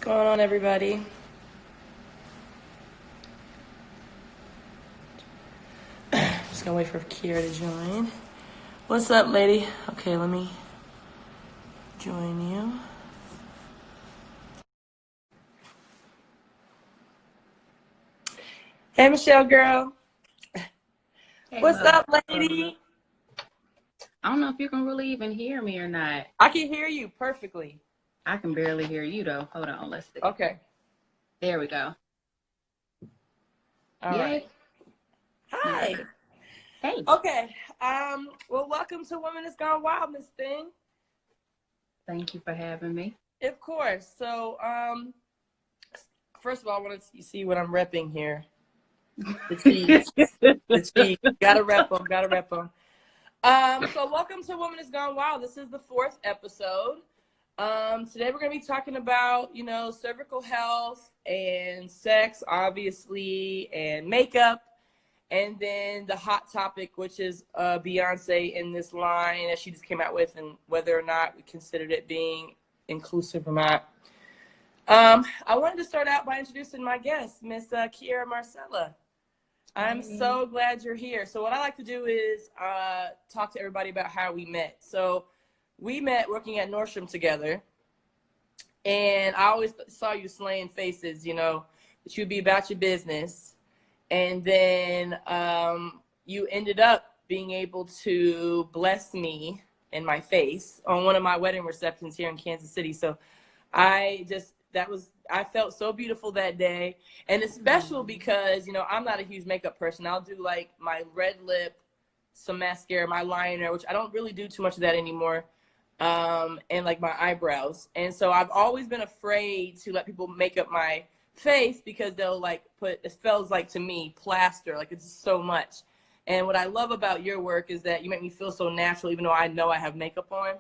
Going on, everybody? Just gonna wait for Quiera to join. What's up, lady? Okay, let me join you. Hey, Michelle, girl. Hey, What's love. up, lady? I don't know if you can really even hear me or not. I can hear you perfectly. I can barely hear you though. Hold on, let's see. Okay. There we go. All Yay. right. Hi. Hey. Okay. Well, welcome to Womanists Gone Wild, Miss Thing. Thank you for having me. Of course. So, first of all, I wanted to see what I'm repping here. The cheese. The cheese. Gotta rep them. So welcome to Woman Is Gone Wild. This is the 4th episode. Today we're going to be talking about, cervical health and sex, obviously, and makeup. And then the hot topic, which is Beyonce in this line that she just came out with and whether or not we considered it being inclusive or not. I wanted to start out by introducing my guest, Miss Quiera Marcella. I'm so glad you're here. So what I like to do is talk to everybody about how we met. So we met working at Nordstrom together, and I always saw you slaying faces, that you'd be about your business. And then you ended up being able to bless me in my face on one of my wedding receptions here in Kansas City. So I felt so beautiful that day. And it's special because, I'm not a huge makeup person. I'll do like my red lip, some mascara, my liner, which I don't really do too much of that anymore. And like my eyebrows. And so I've always been afraid to let people make up my face because they'll like it feels like to me plaster, like it's so much. And what I love about your work is that you make me feel so natural, even though I know I have makeup on.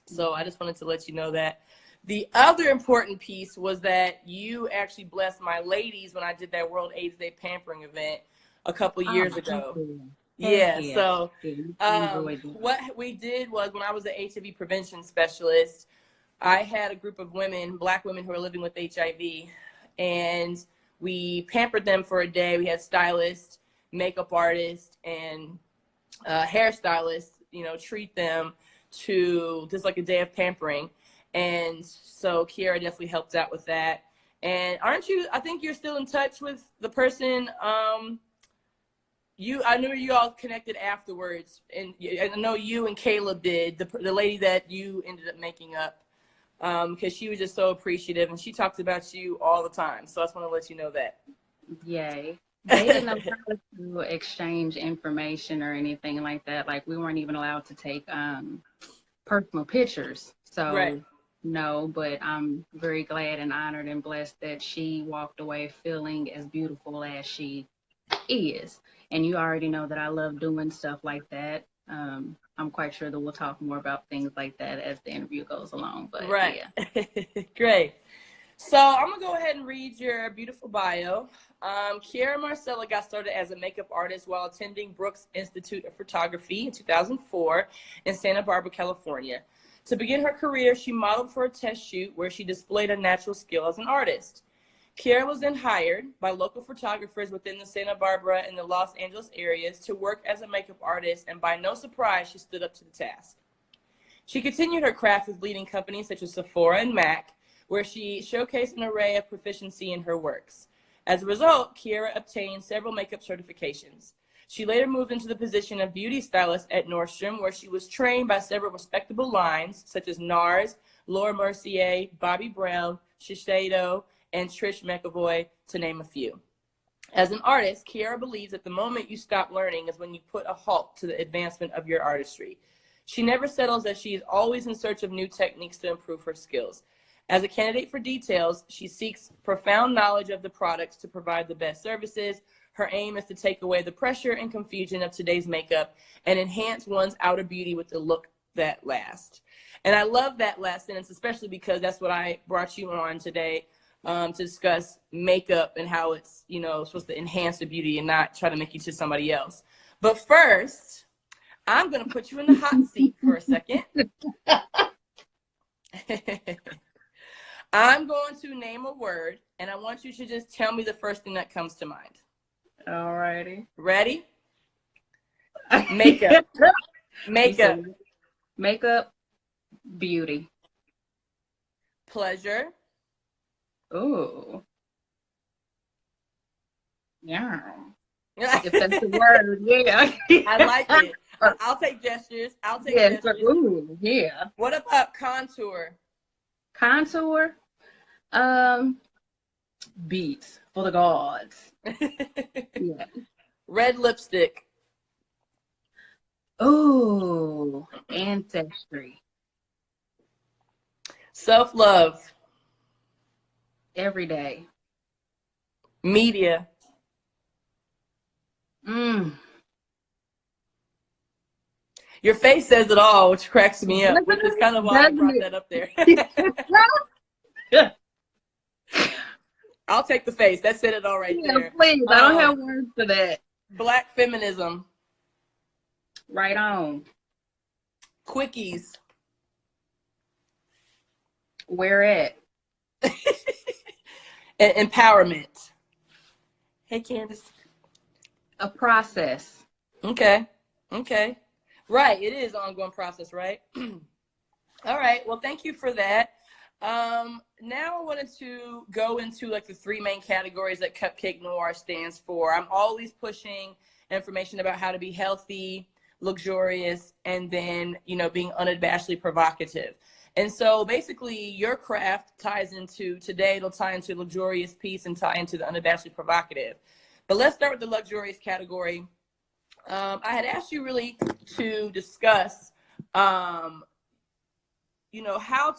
So I just wanted to let you know that. The other important piece was that you actually blessed my ladies when I did that World AIDS Day pampering event a couple years ago. Yeah, so what we did was when I was an HIV prevention specialist, I had a group of women, Black women who are living with HIV, and we pampered them for a day. We had stylists, makeup artists, and hairstylists, treat them to just like a day of pampering. And so Quiera definitely helped out with that. And I think you're still in touch with the person, I know you all connected afterwards, and I know you and Caleb did, the lady that you ended up making up, because she was just so appreciative, and she talks about you all the time. So I just want to let you know that. Yay. They didn't allow us to exchange information or anything like that. Like we weren't even allowed to take personal pictures. So right. No, but I'm very glad and honored and blessed that she walked away feeling as beautiful as she is. And you already know that I love doing stuff like that. I'm quite sure that we'll talk more about things like that as the interview goes along. But right. Yeah. Great. So I'm going to go ahead and read your beautiful bio. Quiera Marcella got started as a makeup artist while attending Brooks Institute of Photography in 2004 in Santa Barbara, California. To begin her career, she modeled for a test shoot where she displayed a natural skill as an artist. Quiera was then hired by local photographers within the Santa Barbara and the Los Angeles areas to work as a makeup artist, and by no surprise, she stood up to the task. She continued her craft with leading companies such as Sephora and MAC, where she showcased an array of proficiency in her works. As a result, Quiera obtained several makeup certifications. She later moved into the position of beauty stylist at Nordstrom, where she was trained by several respectable lines, such as NARS, Laura Mercier, Bobbi Brown, Shiseido, and Trish McEvoy, to name a few. As an artist, Quiera believes that the moment you stop learning is when you put a halt to the advancement of your artistry. She never settles, as she is always in search of new techniques to improve her skills. As a candidate for details, she seeks profound knowledge of the products to provide the best services. Her aim is to take away the pressure and confusion of today's makeup and enhance one's outer beauty with the look that lasts. And I love that last sentence, especially because that's what I brought you on today to discuss makeup and how it's, supposed to enhance the beauty and not try to make you to somebody else. But first, I'm going to put you in the hot seat for a second. I'm going to want you to just tell me the first thing that comes to mind. All righty. Ready? Makeup. Makeup. Makeup, beauty. Pleasure. Ooh. Yeah. If that's the word, yeah. I like it. I'll take gestures. I'll take gestures. Ooh, yeah. What about contour? Contour, beats for the gods. Yeah. Red lipstick. Ooh, ancestry. Self-love. Every day. Media. Your face says it all, which cracks me up, which is kind of why I brought that up there. I'll take the face. That said it all right there. Please. I don't have words for that. Black feminism. Right on. Quickies. Where at? Empowerment. Hey, Candace. A process. Okay. Right. It is an ongoing process, right? All right. Well, thank you for that. Now I wanted to go into like the three main categories that Cupcake Noir stands for. I'm always pushing information about how to be healthy, luxurious, and then, being unabashedly provocative. And so basically your craft ties into today, it'll tie into luxurious piece and tie into the unabashedly provocative. But let's start with the luxurious category. I had asked you really to discuss, how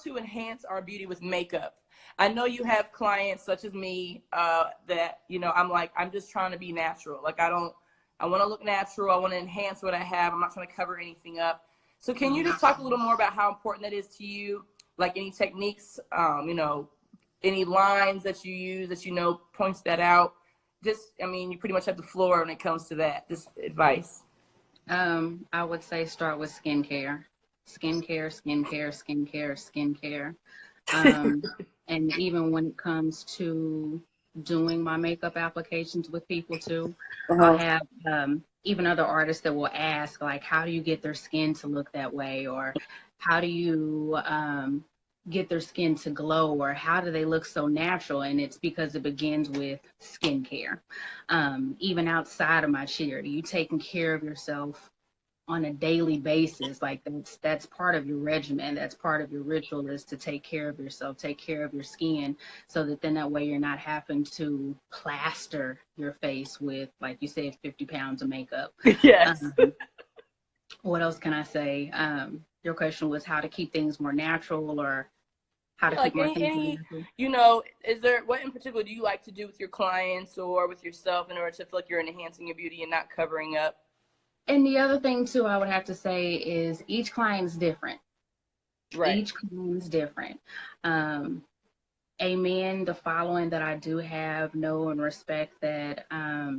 to enhance our beauty with makeup. I know you have clients such as me that, I'm just trying to be natural. Like I want to look natural. I want to enhance what I have. I'm not trying to cover anything up. So can you just talk a little more about how important that is to you? Like any techniques, any lines that you use that, points that out? You pretty much have the floor when it comes to that, this advice. I would say start with skincare. Skincare. And even when it comes to doing my makeup applications with people too, I'll have even other artists that will ask, like, how do you get their skin to look that way? Or how do you get their skin to glow? Or how do they look so natural? And it's because it begins with skincare. Even outside of my charity, you taking care of yourself on a daily basis. Like that's part of your regimen. That's part of your ritual, is to take care of yourself, take care of your skin, so that then that way you're not having to plaster your face with, like you said, 50 pounds of makeup. Yes. What else can I say? Your question was how to keep things more natural, or how to keep more things natural. What in particular do you like to do with your clients or with yourself in order to feel like you're enhancing your beauty and not covering up? And the other thing too, I would have to say, is each client is different. Right. Each client is different. Amen. The following that I do have know and respect that I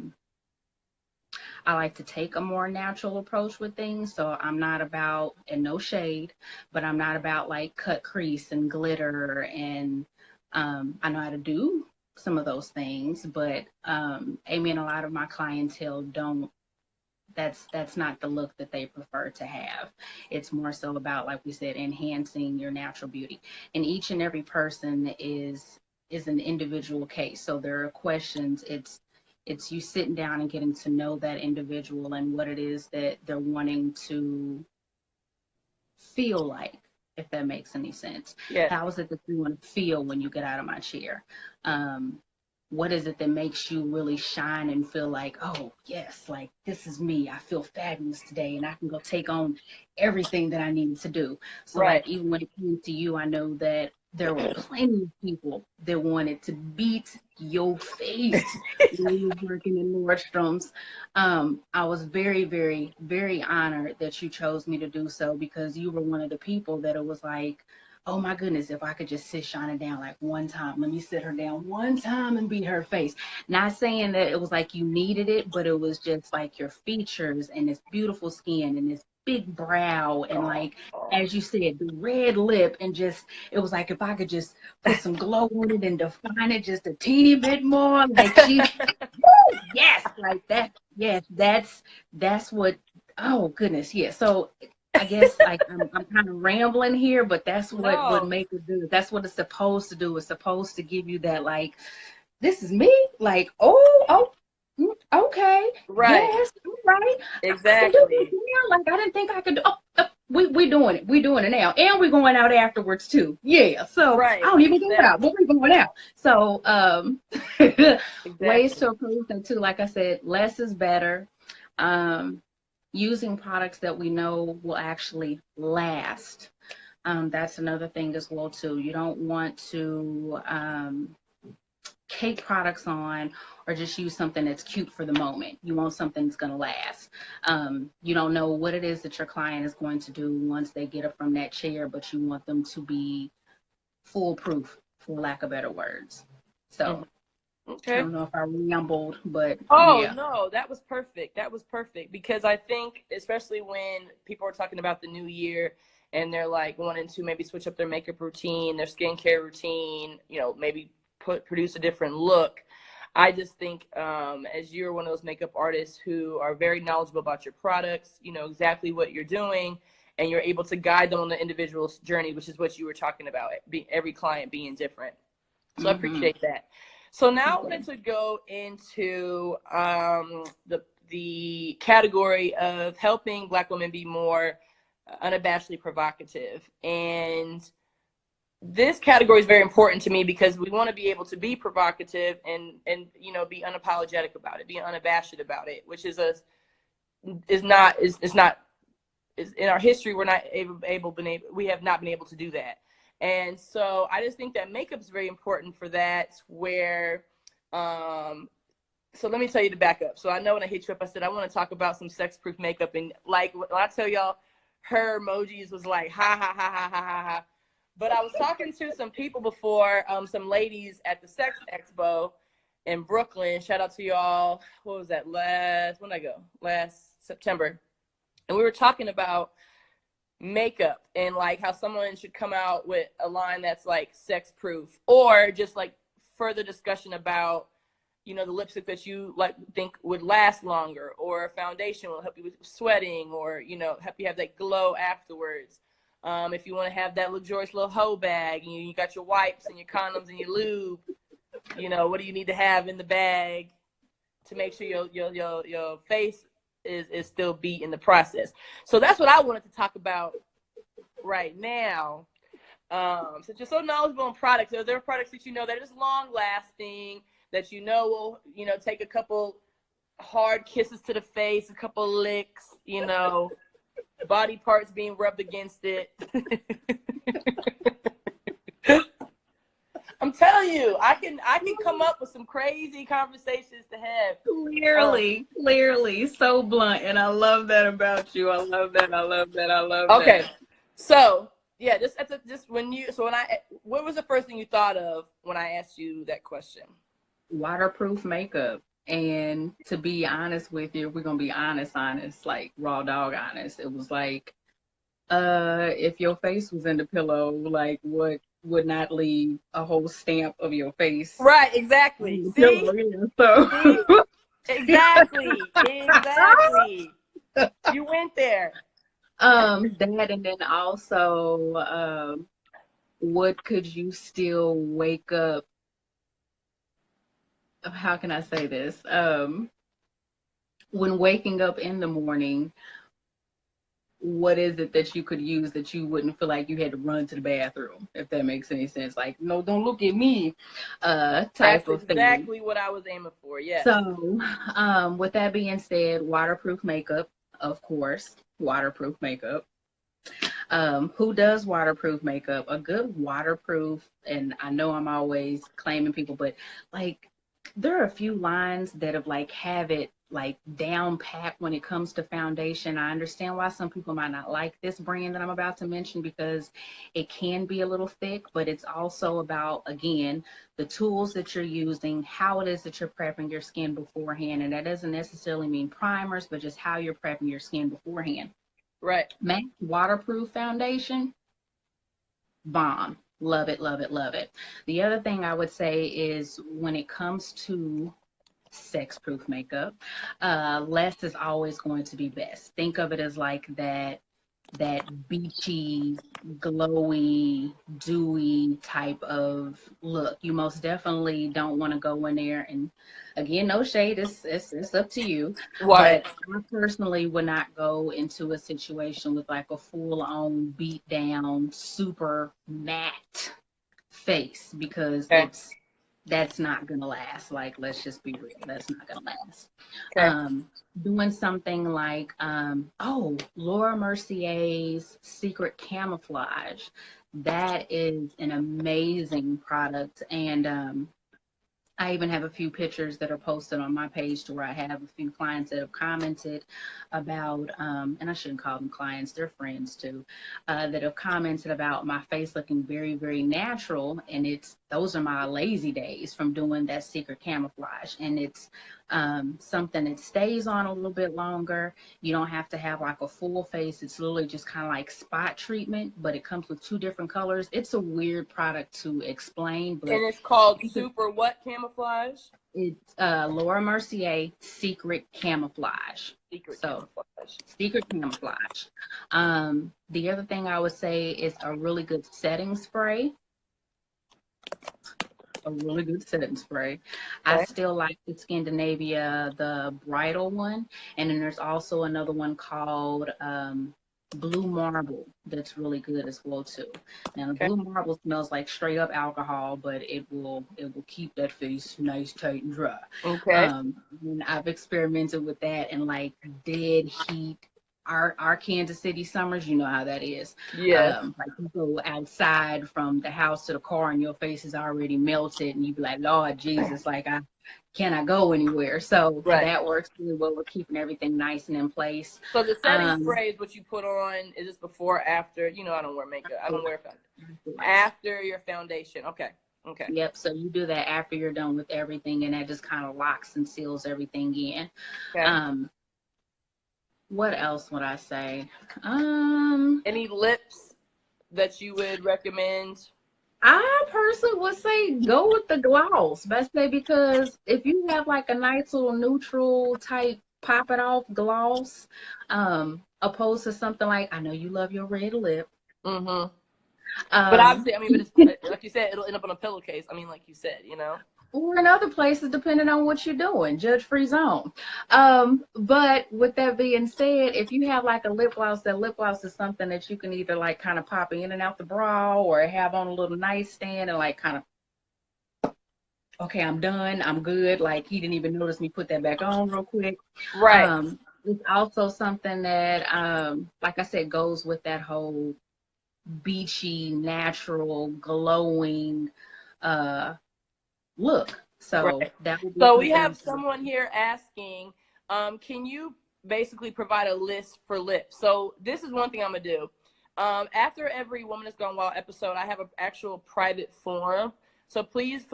like to take a more natural approach with things. So I'm not about, and no shade, but I'm not about like cut crease and glitter. And I know how to do some of those things, but amen, a lot of my clientele don't. That's not the look that they prefer to have. It's more so about, like we said, enhancing your natural beauty. And each and every person is an individual case. So there are questions. It's you sitting down and getting to know that individual and what it is that they're wanting to feel like, if that makes any sense. Yeah. How is it that you want to feel when you get out of my chair? What is it that makes you really shine and feel like, oh, yes, like this is me. I feel fabulous today and I can go take on everything that I need to do. So like, even when it came to you, I know that there were plenty of people that wanted to beat your face when you were working in Nordstrom's. I was very, very, very honored that you chose me to do so, because you were one of the people that it was like, oh my goodness, if I could just sit Shauna down like one time, let me sit her down one time and beat her face. Not saying that it was like you needed it, but it was just like your features and this beautiful skin and this big brow and Oh, like, as you said, the red lip, and just, it was like if I could just put some glow on it and define it just a teeny bit more, like she, woo, yes, like that, yes, that's what, oh goodness, yeah. So I guess like I'm kind of rambling here, but that's what no. makeup do. That's what it's supposed to do. It's supposed to give you that like, this is me, like, okay, Right. yes, all right, I can do this Exactly. now. Like I didn't think I could do. We doing it. We doing it now, and we're going out afterwards too. Yeah. So I Right. don't even go out, Exactly. but we're going out. So ways Exactly. to approach them too. Like I said, less is better. Um, Using products that we know will actually last. That's another thing as well too. You don't want to cake products on or just use something that's cute for the moment. You want something that's going to last. You don't know what it is that your client is going to do once they get up from that chair, but you want them to be foolproof, for lack of better words. Mhm. So I Okay. don't know if I rambled, but Oh yeah. no, that was perfect. That was perfect because I think, especially when people are talking about the new year and they're like wanting to maybe switch up their makeup routine, their skincare routine, maybe produce a different look. I just think, as you're one of those makeup artists who are very knowledgeable about your products, you know exactly what you're doing, and you're able to guide them on the individual's journey, which is what you were talking about, every client being different. So I Mm-hmm. appreciate that. So now I Okay. wanted to go into the category of helping Black women be more unabashedly provocative. And this category is very important to me because we want to be able to be provocative and be unapologetic about it, be unabashed about it, which is not in our history. We're not we have not been able to do that. And so I just think that makeup is very important for that, where so let me tell you to back up. So I know when I hit you up, I said I want to talk about some sex proof makeup, and like when I tell y'all, her emojis was like ha ha ha ha ha ha ha. But I was talking to some people before, some ladies at the Sex Expo in Brooklyn. Shout out to y'all. What was that? When did I go? Last September. And we were talking about makeup and like how someone should come out with a line that's like sex proof, or just like further discussion about the lipstick that you like think would last longer, or a foundation will help you with sweating, or help you have that glow afterwards. If you want to have that luxurious little hoe bag, and you got your wipes and your condoms and your lube, what do you need to have in the bag to make sure your face is still beat in the process. So that's what I wanted to talk about right now. Since you're so knowledgeable on products, are there products that that are just long lasting, that will take a couple hard kisses to the face, a couple licks, body parts being rubbed against it? I'm telling you, I can come up with some crazy conversations to have. Clearly, so blunt, and I love that about you. I love that. I love that. I love Okay, that. so yeah, what was the first thing you thought of when I asked you that question? Waterproof makeup. And to be honest with you, we're gonna be honest, like raw dog honest. It was like, if your face was in the pillow, like what would not leave a whole stamp of your face Right, on exactly. the See, pillow? Yeah, see, so exactly, exactly. You went there. that, and then also, what could you still wake up? How can I say this? When waking up in the morning, what is it that you could use that you wouldn't feel like you had to run to the bathroom, if that makes any sense? Like, no, don't look at me, type That's of thing. exactly what I was aiming for. Yes. So, with that being said, waterproof makeup, of course, waterproof makeup. Who does waterproof makeup? A good waterproof, and I know I'm always claiming people, but like there are a few lines that have it like down pat when it comes to foundation. I understand why some people might not like this brand that I'm about to mention because it can be a little thick, but it's also about, again, the tools that you're using, how it is that you're prepping your skin beforehand. And that doesn't necessarily mean primers, but just how you're prepping your skin beforehand. Right. MAC waterproof foundation, bomb. Love it, love it, love it. The other thing I would say is when it comes to sex proof makeup, less is always going to be best. Think of it as like that beachy, glowy, dewy type of look. You most definitely don't want to go in there and, again, no shade, it's up to you. Right. But I personally would not go into a situation with like a full on beat down, super matte face, because Okay. that's not gonna last. Like, let's just be real, that's not gonna last. Okay. Doing something like Laura Mercier's Secret Camouflage, that is an amazing product. And I even have a few pictures that are posted on my page to where I have a few clients that have commented about, and I shouldn't call them clients, they're friends too, that have commented about my face looking very, very natural. And those are my lazy days from doing that Secret Camouflage. And it's something that stays on a little bit longer. You don't have to have like a full face. It's literally just kind of like spot treatment, but it comes with 2 different colors. It's a weird product to explain, but And it's called Super what camouflage? it's Laura Mercier Secret Camouflage. Secret So, camouflage. Secret Camouflage. The other thing I would say is a really good setting spray. A really good setting spray. I Okay. still like the Scandinavia, the bridal one. And then there's also another one called Blue Marble that's really good as well too. Now the Okay. Blue Marble smells like straight up alcohol, but it will keep that face nice, tight, and dry. Okay. And I've experimented with that in like dead heat. Our Kansas City summers, you know how that is. Yes. Like you go outside from the house to the car and your face is already melted, and you be like, Lord Jesus, like can I go anywhere? So Right. that works really well with keeping everything nice and in place. So the setting spray is what you put on. Is this before or after? You know, I don't wear makeup. I don't wear after your foundation. Okay. Okay. Yep. So you do that after you're done with everything, and that just kind of locks and seals everything in. Okay. What else would I say? Any lips that you would recommend? I personally would say go with the gloss, especially because if you have like a nice little neutral type pop it off gloss, opposed to something like, I know you love your red lip. Mm-hmm. But obviously, I mean, but it's like you said, it'll end up on a pillowcase. I mean, like you said, you know. Or in other places, depending on what you're doing, judge-free zone. But with that being said, if you have like a lip gloss, that lip gloss is something that you can either like kind of pop in and out the bra or have on a little nightstand and like kind of, okay, I'm done, I'm good. Like he didn't even notice me put that back on real quick. Right. It's also something that, like I said, goes with that whole beachy, natural, glowing, look. So Right. that would be So we something have else. someone here asking, can you basically provide a list for lips? So this is one thing I'm gonna do. After every Woman Is Gone Wild episode, I have an actual private forum. So please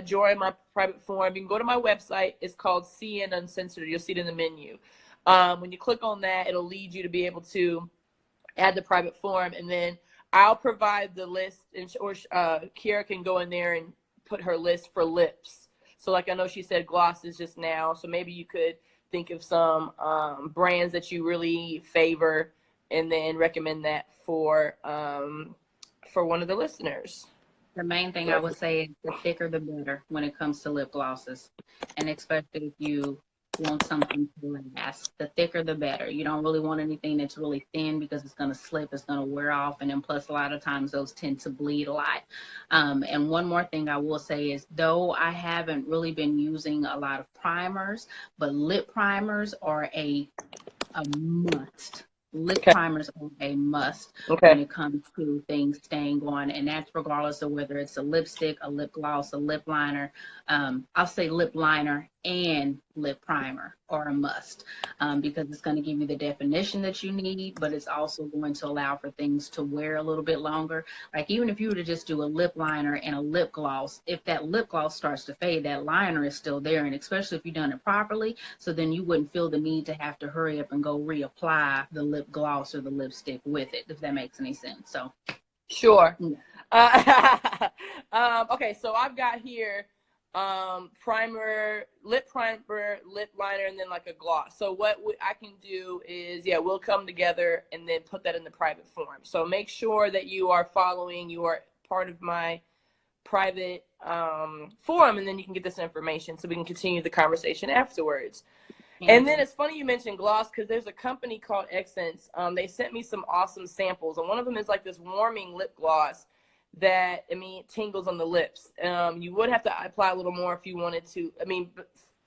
join my private forum. You can go to my website. It's called CN Uncensored. You'll see it in the menu. When you click on that, it'll lead you to be able to add the private forum, and then I'll provide the list, or Quiera can go in there and put her list for lips. So like I know she said glosses just now, so maybe you could think of some brands that you really favor and then recommend that for one of the listeners. The main thing I would say is the thicker the better when it comes to lip glosses. And especially if you want something to last. The thicker the better. You don't really want anything that's really thin because it's going to slip, it's going to wear off, and then plus a lot of times those tend to bleed a lot. And one more thing I will say is, though I haven't really been using a lot of primers, but lip primers are a must. Lip primers are a must when it comes to things staying on, and that's regardless of whether it's a lipstick, a lip gloss, a lip liner. I'll say lip liner and lip primer or a must, because it's going to give you the definition that you need, but it's also going to allow for things to wear a little bit longer. Like even if you were to just do a lip liner and a lip gloss, if that lip gloss starts to fade, that liner is still there, and especially if you've done it properly, so then you wouldn't feel the need to have to hurry up and go reapply the lip gloss or the lipstick with it, if that makes any sense. So sure. yeah. Okay, so I've got here primer, lip liner, and then like a gloss. So what I can do is, yeah, we'll come together and then put that in the private form. So make sure that you are part of my private forum, and then you can get this information so we can continue the conversation afterwards. And then it's funny you mentioned gloss, because there's a company called Essence. They sent me some awesome samples, and one of them is like this warming lip gloss that, I mean, it tingles on the lips. You would have to apply a little more if you wanted to. I mean,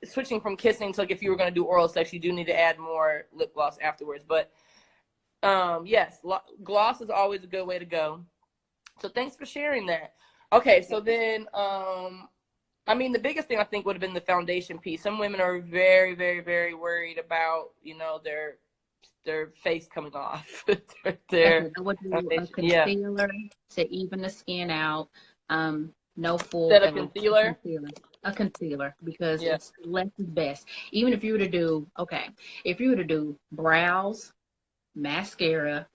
switching from kissing to like if you were going to do oral sex, you do need to add more lip gloss afterwards. But yes, gloss is always a good way to go. So thanks for sharing that. Okay, so then, I mean, the biggest thing I think would have been the foundation piece. Some women are very, very, very worried about, you know, their face coming off. their Would do a concealer to even the skin out. No full face. Concealer? A concealer, because it's less is best. Even if you were to do, if you were to do brows, mascara,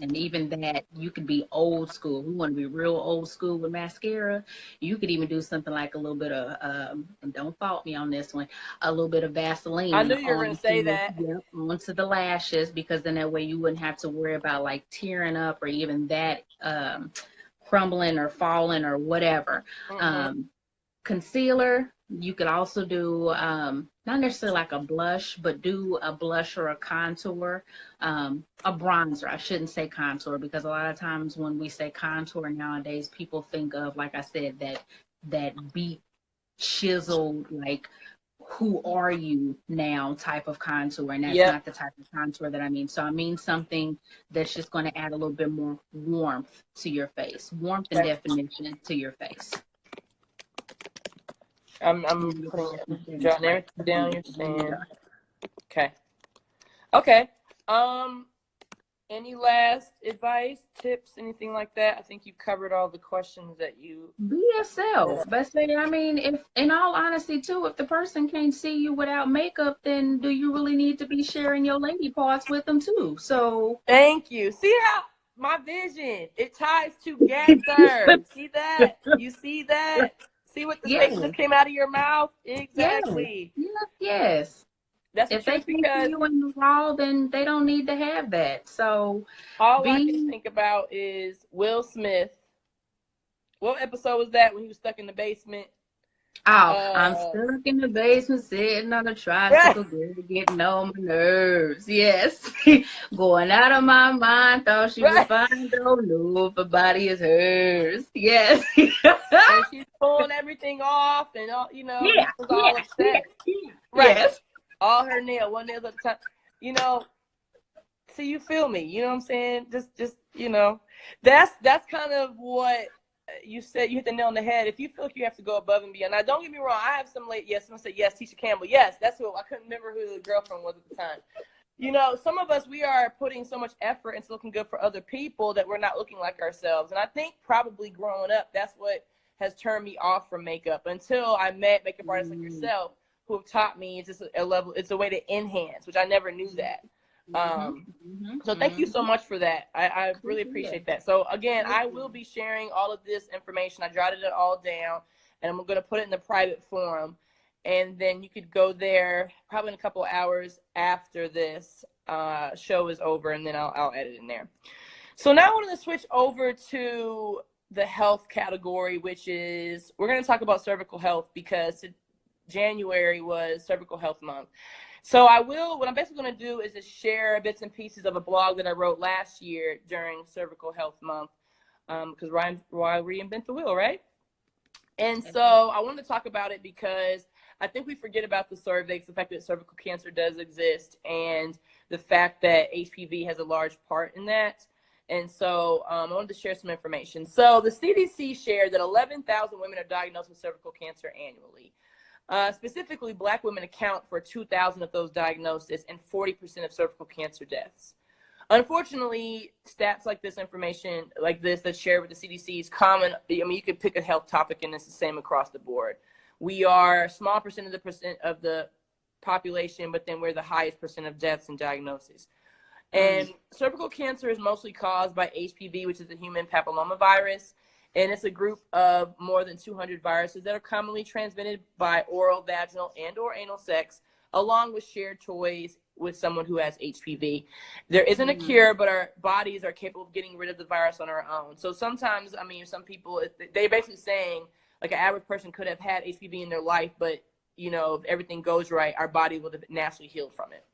and even that, you could be old school. We want to be real old school with mascara. You could even do something like a little bit of, and don't fault me on this one, a little bit of Vaseline. I knew you were going to say that. Yep, onto the lashes, because then that way you wouldn't have to worry about like tearing up or even that crumbling or falling or whatever. Concealer, you could also do, not necessarily like a blush, but do a blush or a contour, a bronzer. I shouldn't say contour, because a lot of times when we say contour nowadays, people think of, like I said, that beat, chiseled, like, who are you now type of contour, and that's not the type of contour that I mean. So I mean something that's just going to add a little bit more warmth to your face, warmth and definition to your face. I'm jotting everything down you're saying. Okay. Any last advice, tips, anything like that? I think you've covered all the questions that you. Be yourself. But say, I mean, if in all honesty too, if the person can't see you without makeup, then do you really need to be sharing your lady parts with them too? So thank you. See how my vision, it ties together. See that? You see that? See what the statement came out of your mouth? Exactly. Yes. That's if they think you in the raw, then they don't need to have that. So all I can think about is Will Smith. What episode was that when he was stuck in the basement? I'm stuck in the basement sitting on a tricycle, getting on my nerves. Yes. Going out of my mind, thought she was fine, don't know if her body is hers. Yes. And she's pulling everything off and all, you know, was all upset. Right. Yes. All her one nail at a time. You know, so you feel me, you know what I'm saying? Just you know, that's kind of what you said. You hit the nail on the head. If you feel like you have to go above and beyond. Now, don't get me wrong. I have some someone said yes, Tisha Campbell. Yes, that's who. I couldn't remember who the girlfriend was at the time. You know, some of us, we are putting so much effort into looking good for other people that we're not looking like ourselves. And I think probably growing up, that's what has turned me off from makeup until I met makeup artists like yourself who have taught me it's just a level, it's a way to enhance, which I never knew that. So thank you so much for that. I really appreciate that. So again, I will be sharing all of this information. I jotted it all down, and I'm going to put it in the private forum, and then you could go there probably in a couple hours after this show is over, and then I'll edit in there. So now I want to switch over to the health category, which is, we're going to talk about cervical health because January was Cervical Health Month. So what I'm basically going to do is just share bits and pieces of a blog that I wrote last year during Cervical Health Month, because why reinvent the wheel, right? And so I wanted to talk about it because I think we forget about the cervix, the fact that cervical cancer does exist, and the fact that HPV has a large part in that. And so I wanted to share some information. So the CDC shared that 11,000 women are diagnosed with cervical cancer annually. Specifically, Black women account for 2,000 of those diagnoses and 40% of cervical cancer deaths. Unfortunately, stats like this, information like this that's shared with the CDC is common. I mean, you could pick a health topic and it's the same across the board. We are a small percent of the population, but then we're the highest percent of deaths and diagnoses. And cervical cancer is mostly caused by HPV, which is the human papillomavirus. And it's a group of more than 200 viruses that are commonly transmitted by oral, vaginal, and or anal sex, along with shared toys with someone who has HPV. There isn't a cure, but our bodies are capable of getting rid of the virus on our own. So sometimes, I mean, some people, they're basically saying, like, an average person could have had HPV in their life, but, you know, if everything goes right, our body will have naturally healed from it.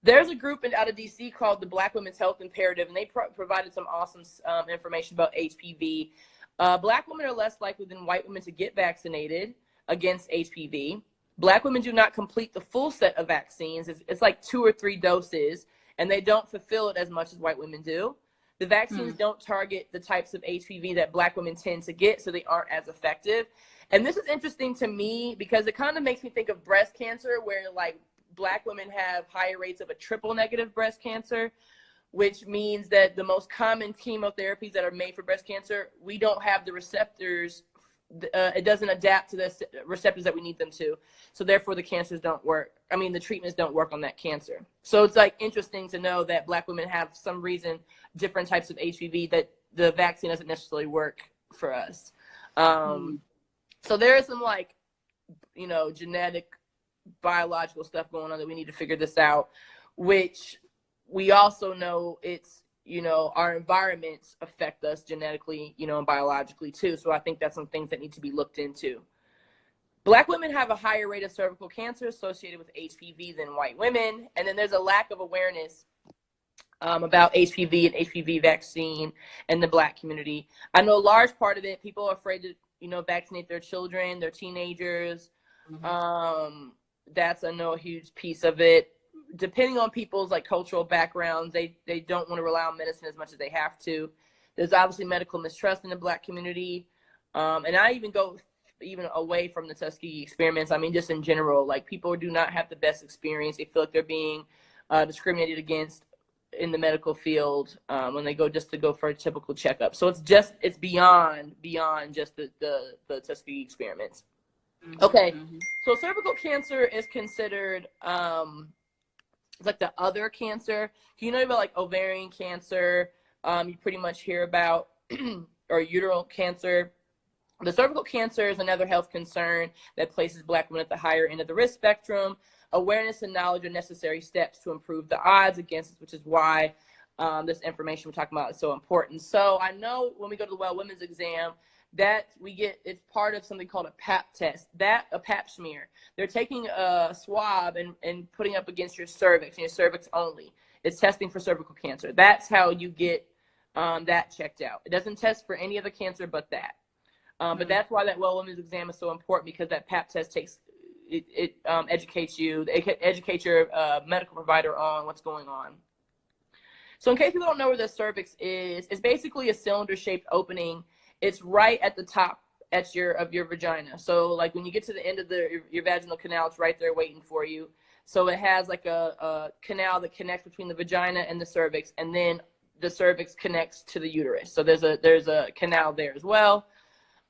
There's a group out of DC called the Black Women's Health Imperative, and they provided some awesome information about HPV. Black women are less likely than white women to get vaccinated against HPV. Black women do not complete the full set of vaccines. It's like 2 or 3 doses, and they don't fulfill it as much as white women do. The vaccines don't target the types of HPV that Black women tend to get, so they aren't as effective. And this is interesting to me because it kind of makes me think of breast cancer, where like Black women have higher rates of a triple negative breast cancer, which means that the most common chemotherapies that are made for breast cancer, we don't have the receptors. It doesn't adapt to the receptors that we need them to. So therefore the cancers don't work. I mean, the treatments don't work on that cancer. So it's like interesting to know that Black women have some reason, different types of HPV that the vaccine doesn't necessarily work for us. So there is some like, you know, genetic, biological stuff going on that we need to figure this out, which we also know it's, you know, our environments affect us genetically, you know, and biologically too. So I think that's some things that need to be looked into. Black women have a higher rate of cervical cancer associated with HPV than white women. And then there's a lack of awareness about HPV and HPV vaccine in the Black community. I know a large part of it, people are afraid to, you know, vaccinate their children, their teenagers. That's, I know, a huge piece of it. Depending on people's like cultural backgrounds, they don't want to rely on medicine as much as they have to. There's obviously medical mistrust in the Black community. And I even go away from the Tuskegee experiments. I mean, just in general, like people do not have the best experience. They feel like they're being discriminated against in the medical field when they go for a typical checkup. So it's beyond just the Tuskegee experiments. Okay, so cervical cancer is considered it's like the other cancer. You know about like ovarian cancer, you pretty much hear about, or uterine cancer. The cervical cancer is another health concern that places Black women at the higher end of the risk spectrum. Awareness and knowledge are necessary steps to improve the odds against it, which is why this information we're talking about is so important. So I know when we go to the Well Women's exam, that it's part of something called a pap test, a pap smear. They're taking a swab and putting up against your cervix, and your cervix only. It's testing for cervical cancer. That's how you get that checked out. It doesn't test for any other cancer but that. But that's why that Well Women's exam is so important, because that pap test educates you. It educates your medical provider on what's going on. So in case people don't know where the cervix is, it's basically a cylinder-shaped opening. It's right at the top of your vagina. So like when you get to the end of your vaginal canal, it's right there waiting for you. So it has like a canal that connects between the vagina and the cervix, and then the cervix connects to the uterus. So there's a canal there as well.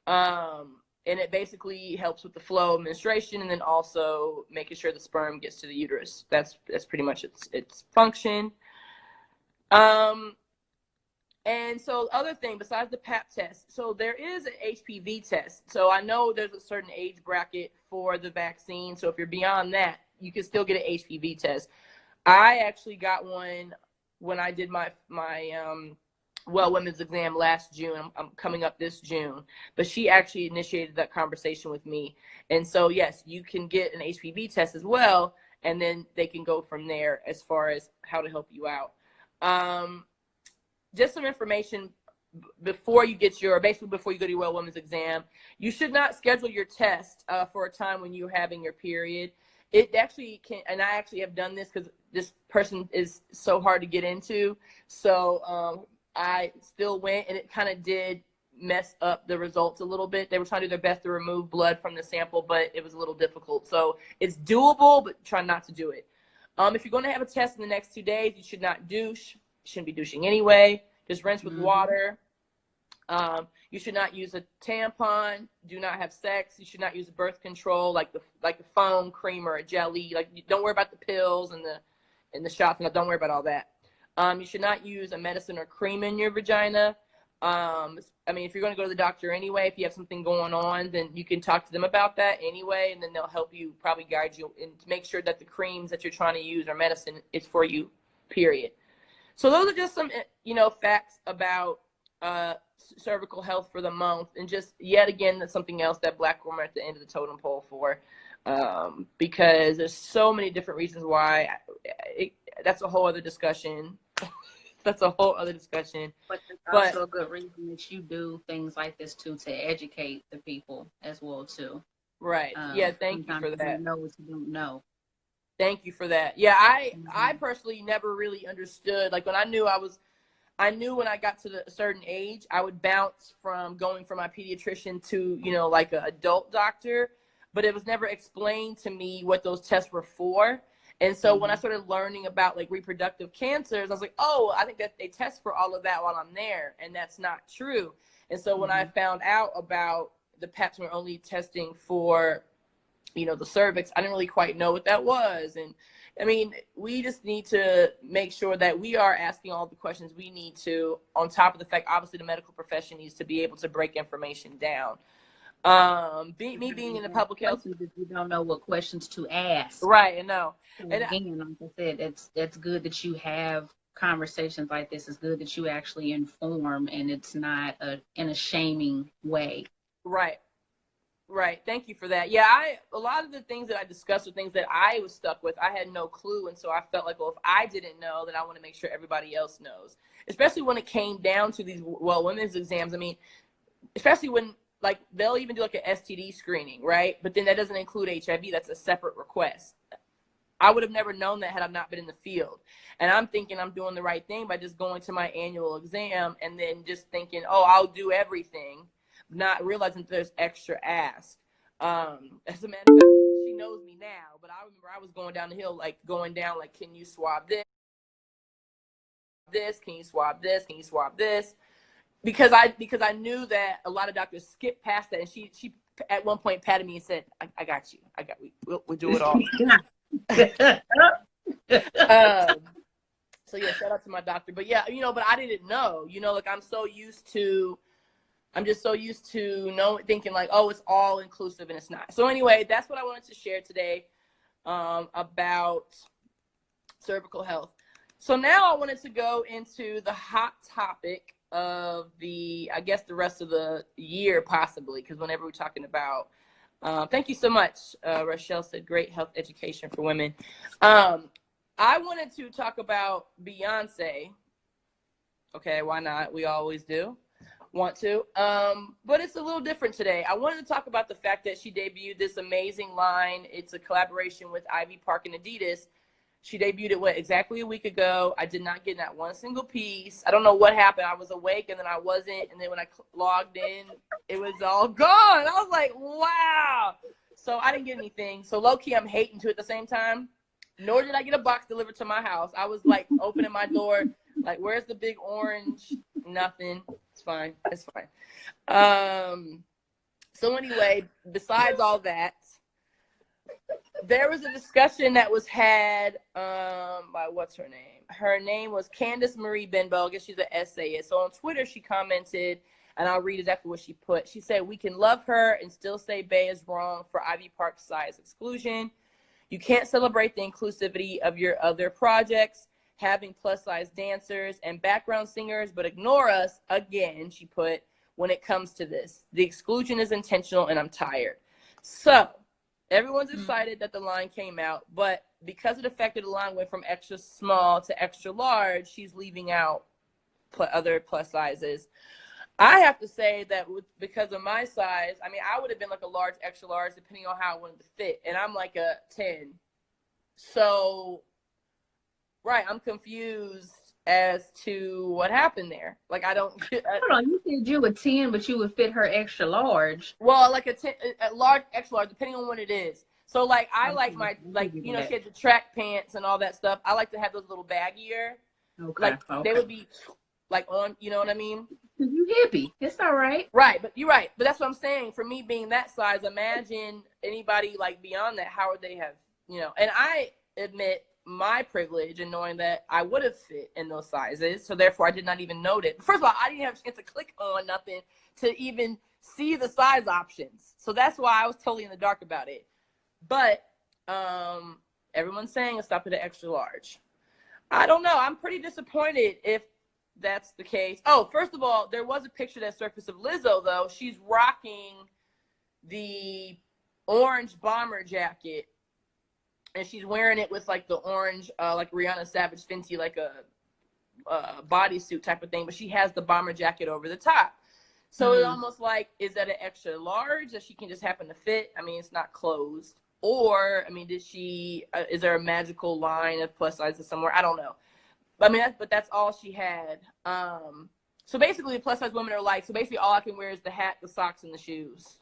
And it basically helps with the flow of menstruation, and then also making sure the sperm gets to the uterus. That's pretty much its function. And so other thing besides the pap test, so there is an HPV test. So I know there's a certain age bracket for the vaccine. So if you're beyond that, you can still get an HPV test. I actually got one when I did my Well Women's exam last June. I'm coming up this June, but she actually initiated that conversation with me. And so yes, you can get an HPV test as well, and then they can go from there as far as how to help you out. Just some information before you go to your Well Women's exam. You should not schedule your test for a time when you're having your period. It actually can, and I actually have done this because this person is so hard to get into. So I still went, and it kind of did mess up the results a little bit. They were trying to do their best to remove blood from the sample, but it was a little difficult. So it's doable, but try not to do it. If you're going to have a test in the next 2 days, you should not douche. You shouldn't be douching anyway. Just rinse with water. You should not use a tampon. Do not have sex. You should not use birth control like the foam cream or a jelly. Like, don't worry about the pills and the shots. No, don't worry about all that. You should not use a medicine or cream in your vagina. I mean, if you're going to go to the doctor anyway, if you have something going on, then you can talk to them about that anyway, and then they'll help you, probably guide you, and to make sure that the creams that you're trying to use or medicine is for you, period. So those are just some, facts about cervical health for the month, and just yet again, that's something else that Black women are at the end of the totem pole for, because there's so many different reasons why. That's a whole other discussion. That's a whole other discussion. But there's also a good reason that you do things like this too, to educate the people as well too. Right. Yeah. Thank you for that. You know what you don't know. Thank you for that. Yeah. I personally never really understood. Like, when I knew when I got to a certain age, I would bounce from going from my pediatrician to, like an adult doctor, but it was never explained to me what those tests were for. And so when I started learning about like reproductive cancers, I was like, oh, I think that they test for all of that while I'm there. And that's not true. And so when I found out about the Pap smear only testing for, the cervix, I didn't really quite know what that was. And I mean, we just need to make sure that we are asking all the questions we need to, on top of the fact, obviously the medical profession needs to be able to break information down. Me being in the public health, you don't know what questions to ask. Right, I know. And again, like I said, it's good that you have conversations like this. It's good that you actually inform, and it's not in a shaming way. Right. Thank you for that. Yeah, a lot of the things that I discussed are things that I was stuck with. I had no clue, and so I felt like, well, if I didn't know, then I want to make sure everybody else knows. Especially when it came down to these women's exams. I mean, especially when, like, they'll even do like an STD screening, right? But then that doesn't include HIV. That's a separate request. I would have never known that had I not been in the field. And I'm thinking I'm doing the right thing by just going to my annual exam and then just thinking, oh, I'll do everything, not realizing that there's extra ask. As a matter of fact, she knows me now, but I remember I was going down the hill, like going down, like, can you swab this? Can you swab this? Can you swab this? Because I knew that a lot of doctors skip past that, and she at one point patted me and said, I got you. We'll do it all. So yeah, shout out to my doctor. But yeah, but I didn't know, like I'm just so used to thinking like, oh, it's all inclusive, and it's not. So anyway, that's what I wanted to share today about cervical health. So now I wanted to go into the hot topic of the rest of the year, possibly, because whenever we're talking about thank you so much. Rochelle said great health education for women. I wanted to talk about Beyonce. Okay, why not? We always want to. But it's a little different today. I wanted to talk about the fact that she debuted this amazing line. It's a collaboration with Ivy Park and Adidas. She debuted it, exactly a week ago. I did not get that one single piece. I don't know what happened. I was awake and then I wasn't. And then when I logged in, it was all gone. I was like, wow. So I didn't get anything. So low-key, I'm hating to at the same time. Nor did I get a box delivered to my house. I was like opening my door, like, where's the big orange? Nothing. It's fine. So anyway, besides all that, there was a discussion that was had by what's her name? Her name was Candace Marie Benbow. I guess she's an essayist. So on Twitter, she commented, and I'll read exactly what she put. She said, "We can love her and still say Bey is wrong for Ivy Park size exclusion. You can't celebrate the inclusivity of your other projects, having plus size dancers and background singers, but ignore us again," she put, "when it comes to this. The exclusion is intentional and I'm tired." So everyone's excited that the line came out, but because of the fact that the line went from extra small to extra large, she's leaving out other plus sizes. I have to say that because of my size, I mean, I would have been like a large, extra large, depending on how I wanted to fit. And I'm like a 10. So, right, I'm confused as to what happened there. Like, I don't. Hold on, you said you would 10, but you would fit her extra large. Well, like a large, extra large, depending on what it is. So, like, I like Okay, my, like, you know, that. she had the track pants and all that stuff. I like to have those a little baggier. Okay, Like, they okay. would be, like, on, you know what I mean? You hippie. It's all right. Right, but you're right. But that's what I'm saying. For me being that size, imagine anybody, like, beyond that, how would they have, you know? And I admit my privilege in knowing that I would have fit in those sizes. So, therefore, I did not even note it. First of all, I didn't have a chance to click on nothing to even see the size options. So that's why I was totally in the dark about it. But everyone's saying stop at an extra large. I don't know. I'm pretty disappointed if that's the case. Oh, first of all, there was a picture that surfaced of Lizzo, though. She's rocking the orange bomber jacket, and she's wearing it with, like, the orange, like Rihanna Savage Fenty, like a bodysuit type of thing, but she has the bomber jacket over the top. So it's almost like, is that an extra large that she can just happen to fit? I mean, it's not closed. Or, I mean, did she, is there a magical line of plus sizes somewhere? I don't know. I mean, but that's all she had. So basically, the plus size women are like, so basically all I can wear is the hat, the socks, and the shoes.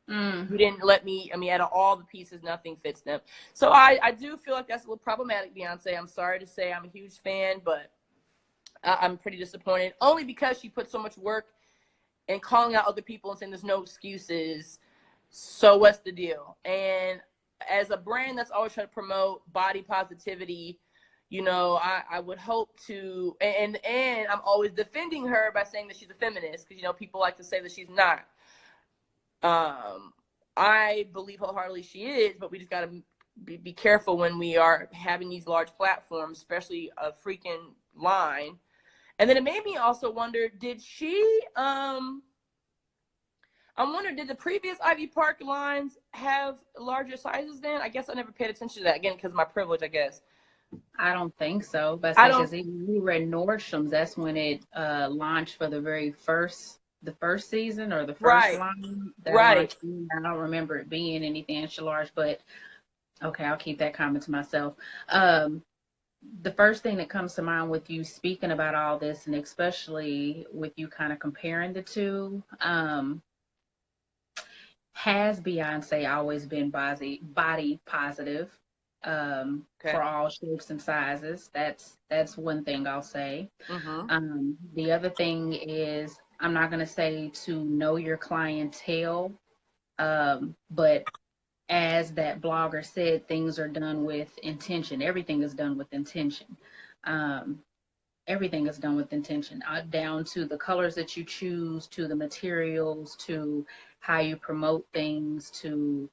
You didn't let me, I mean, out of all the pieces, nothing fits them. So I do feel like that's a little problematic, Beyonce. I'm sorry to say I'm a huge fan, but I'm pretty disappointed. Only because she put so much work in calling out other people and saying there's no excuses. So what's the deal? And as a brand that's always trying to promote body positivity, you know, I would hope to, and I'm always defending her by saying that she's a feminist, because, you know, people like to say that she's not. I believe wholeheartedly she is, but we just got to be careful when we are having these large platforms, especially a freaking line. And then it made me also wonder, did she, I wonder, did the previous Ivy Park lines have larger sizes then? I guess I never paid attention to that, again, because of my privilege, I guess. I don't think so. But I because don't. we were at Nordstrom's, that's when it launched for the first season or the first Right, line that right. launched. I don't remember it being anything extra large, but okay, I'll keep that comment to myself. The first thing that comes to mind with you speaking about all this, and especially with you kind of comparing the two, has Beyonce always been body positive, Okay. for all shapes and sizes? That's one thing I'll say. Mm-hmm. The other thing is, I'm not going to say to know your clientele, but as that blogger said, things are done with intention. Everything is done with intention. Um, Everything is done with intention, down to the colors that you choose, to the materials, to how you promote things, to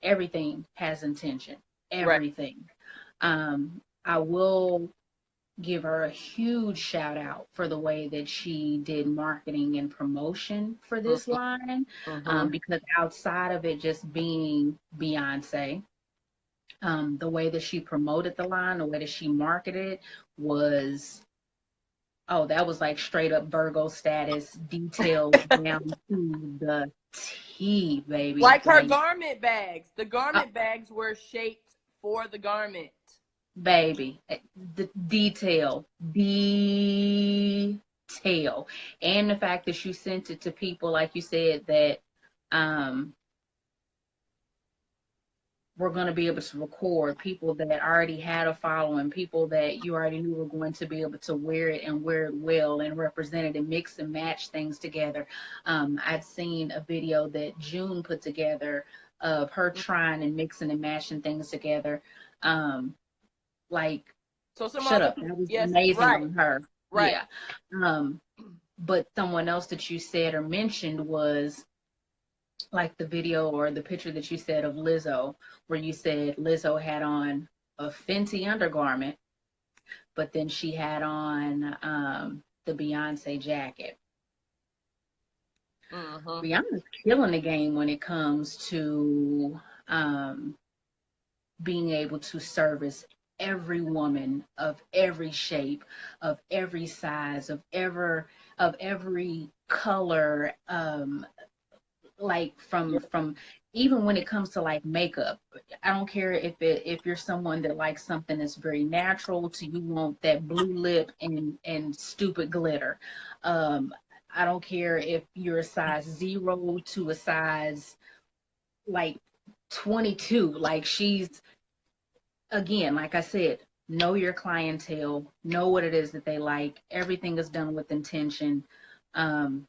everything has intention. Right. Everything. I will give her a huge shout out for the way that she did marketing and promotion for this Mm-hmm. line, Mm-hmm. because outside of it just being Beyonce, the way that she promoted the line, the way that she marketed was, oh, that was like straight up Virgo status, details down to the T, baby. Like her Like, garment bags. The uh, garment bags were shaped for the garment. baby, the detail, and the fact that you sent it to people, like you said, that um we're going to be able to record, people that already had a following, people that you already knew were going to be able to wear it and wear it well and represent it and mix and match things together. I'd seen a video that June put together of her trying and mixing and matching things together. Like, So some shut other up. people, That was yes, amazing right, on her. right. Yeah. But someone else that you said or mentioned was like the video or the picture that you said of Lizzo, where you said Lizzo had on a Fenty undergarment, but then she had on the Beyonce jacket. Mm-hmm. Rihanna's killing the game when it comes to um, being able to service every woman of every shape, of every size, of every color. like from even when it comes to like makeup. I don't care if you're someone that likes something that's very natural to you want that blue lip and stupid glitter. Um, I don't care if you're a size 0 to a size like 22. Like she's, again, like I said, know your clientele, know what it is that they like. Everything is done with intention. Um,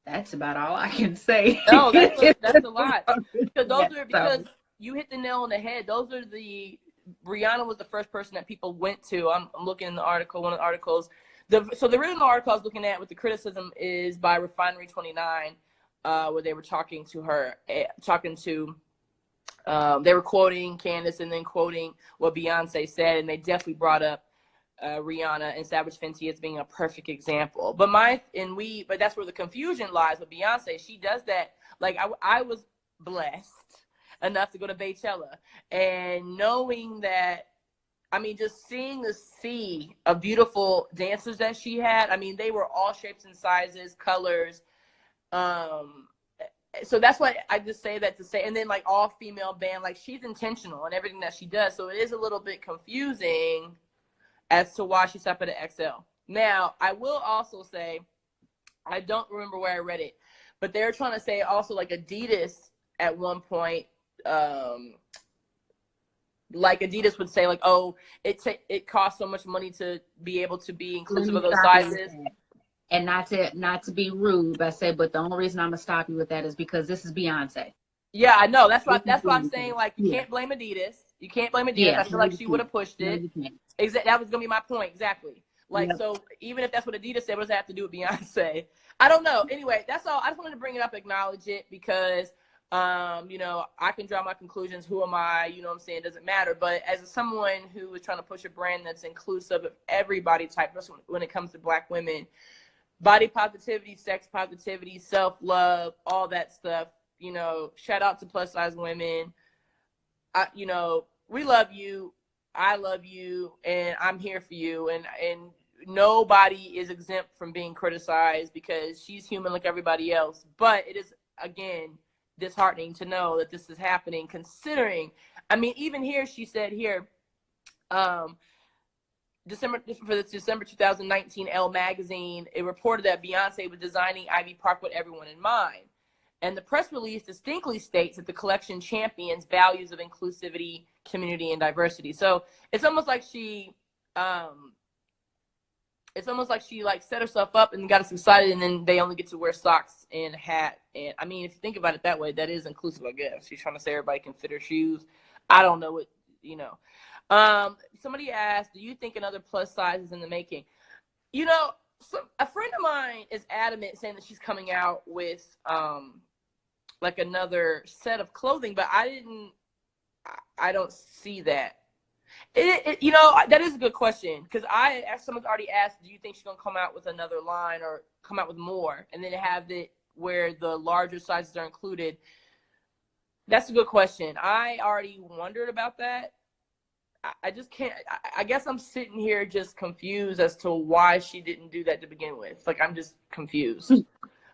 that's about all I can say. No, that's a lot. Because Yeah, because so you hit the nail on the head. Those are Brianna was the first person that people went to. I'm looking in the article, one of the articles. So the original article I was looking at with the criticism is by Refinery 29, where they were talking to her, they were quoting Candace and then quoting what Beyonce said, and they definitely brought up Rihanna and Savage Fenty as being a perfect example. But that's where the confusion lies with Beyonce. She does that. Like I was blessed enough to go to Beychella, and knowing that, I mean, just seeing the sea of beautiful dancers that she had. I mean, they were all shapes and sizes, colors. So that's what I just say that to say, and then like all female band, like she's intentional in everything that she does. So it is a little bit confusing as to why she stopped at XL. Now, I will also say, I don't remember where I read it, but they're trying to say also like Adidas at one point, like Adidas would say like, oh, it costs so much money to be able to be inclusive of those sizes. And not to be rude, but I said, but the only reason I'm gonna stop you with that is because this is Beyonce. Yeah, I know. That's why I'm saying, like, you can't blame Adidas. You can't blame Adidas. Yeah, I feel like she would have pushed it. That was gonna be my point, exactly. Like, so even if that's what Adidas said, what does that have to do with Beyonce? I don't know. Anyway, that's all. I just wanted to bring it up, acknowledge it, because you know, I can draw my conclusions. Who am I? You know what I'm saying? It doesn't matter. But as someone who is trying to push a brand that's inclusive of everybody type, when it comes to Black women, body positivity, sex positivity, self-love, all that stuff. You know, shout out to plus size women. You know, we love you. I love you, and I'm here for you. And nobody is exempt from being criticized because she's human like everybody else. But it is, again, disheartening to know that this is happening, considering, I mean, even here, she said here, December 2019 Elle magazine, it reported that Beyonce was designing Ivy Park with everyone in mind. And the press release distinctly states that the collection champions values of inclusivity, community, and diversity. So it's almost like she like set herself up and got us excited, and then they only get to wear socks and a hat. And I mean, if you think about it that way, that is inclusive, I guess. She's trying to say everybody can fit her shoes. I don't know what, you know. Somebody asked, do you think another plus size is in the making? You know, a friend of mine is adamant saying that she's coming out with like another set of clothing, but I don't see that. You know, that is a good question, because someone's already asked, do you think she's gonna come out with another line or come out with more, and then have it where the larger sizes are included? That's a good question. I already wondered about that. I just can't. I guess I'm sitting here just confused as to why she didn't do that to begin with. Like, I'm just confused.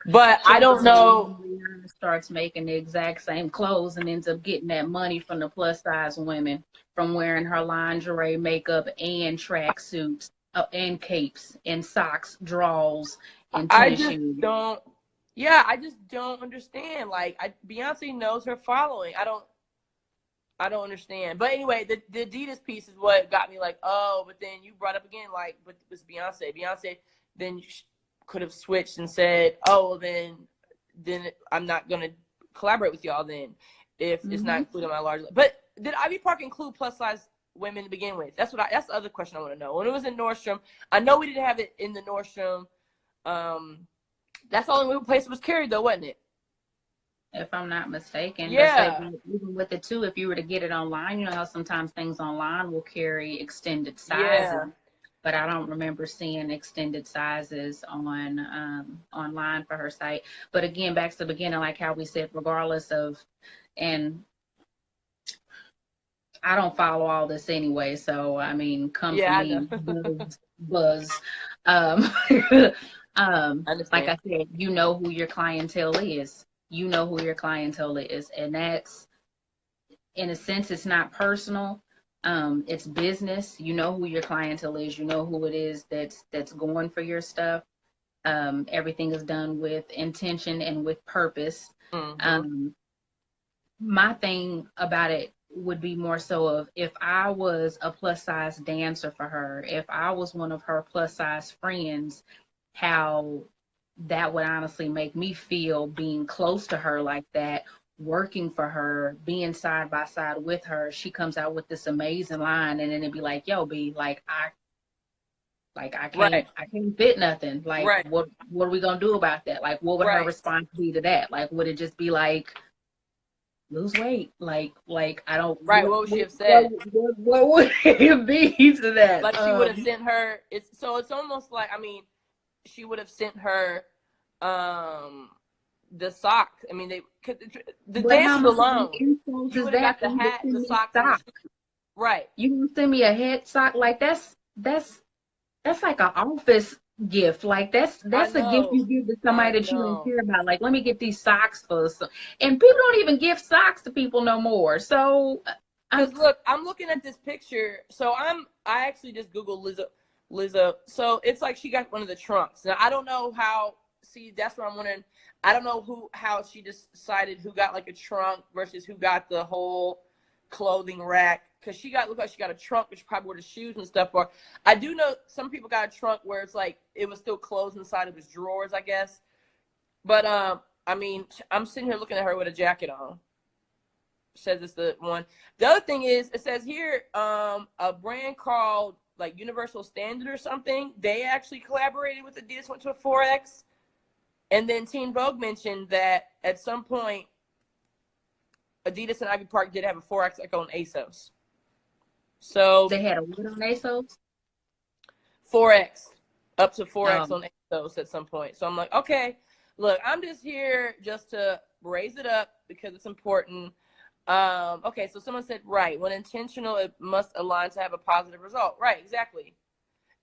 But I don't know. Rihanna starts making the exact same clothes and ends up getting that money from the plus size women from wearing her lingerie, makeup, and track suits, and capes, and socks, drawers, and tennis shoes. I just don't understand. Like, Beyonce knows her following. I don't understand. But anyway, the Adidas piece is what got me like, oh, but then you brought up again, like, but this Beyonce. Beyonce then could have switched and said, oh, then I'm not going to collaborate with y'all then if it's not included in my large. But did Ivy Park include plus size women to begin with? That's the other question I want to know. When it was in Nordstrom, I know we didn't have it in the Nordstrom. That's the only place it was carried, though, wasn't it? If I'm not mistaken. Yeah. But even with the two, if you were to get it online, you know how sometimes things online will carry extended sizes. Yeah. But I don't remember seeing extended sizes on online for her site. But again, back to the beginning, like how we said, regardless of, and I don't follow all this anyway, so I mean, come for me, buzz. Like I said, you know who your clientele is. you know who your clientele is. And that's, in a sense, it's not personal. It's business. You know who your clientele is. You know who it is that's going for your stuff. Everything is done with intention and with purpose. Mm-hmm. Um, my thing about it would be more so of, if I was a plus size dancer for her, if I was one of her plus size friends, how that would honestly make me feel, being close to her like that, working for her, being side by side with her. She comes out with this amazing line, and then it'd be like, yo, B, like I Right. can't fit nothing. Like, Right. what are we gonna do about that? Like, what would her Right. response be to that? Like, would it just be like, lose weight? Like I don't, Right. What would she have said? what would it be to that? Like she would have sent her. It's almost like, I mean, she would have sent her the socks. I mean, the But how dances much alone. insult You is would have that got for the you to hat, send the me socks, and the socks? shoes. Right. You gonna send me a head sock? Like that's like an office gift. Like I that's a gift know. you give to I somebody that you don't know. care about. Like, let me get these socks for some. And people don't even give socks to people no more. So Because look, I'm looking at this picture. So I actually just Googled Lizzo. So it's like she got one of the trunks. Now I don't know how. See, that's what I'm wondering. I don't know how she decided who got like a trunk versus who got the whole clothing rack. Because looked like she got a trunk, which probably where the shoes and stuff are. I do know some people got a trunk where it's like it was still closed inside of his drawers, I guess. But I mean, I'm sitting here looking at her with a jacket on. Says it's the one. The other thing is, it says here, a brand called like Universal Standard or something. They actually collaborated with Adidas, went to a 4X, and then Teen Vogue mentioned that at some point, Adidas and Ivy Park did have a 4X like on ASOS. So they had a what on ASOS? 4X, up to 4X Um, on ASOS at some point. So I'm like, okay, look, I'm just here just to raise it up because it's important. Okay, so someone said, right, when intentional, it must align to have a positive result. Right, exactly.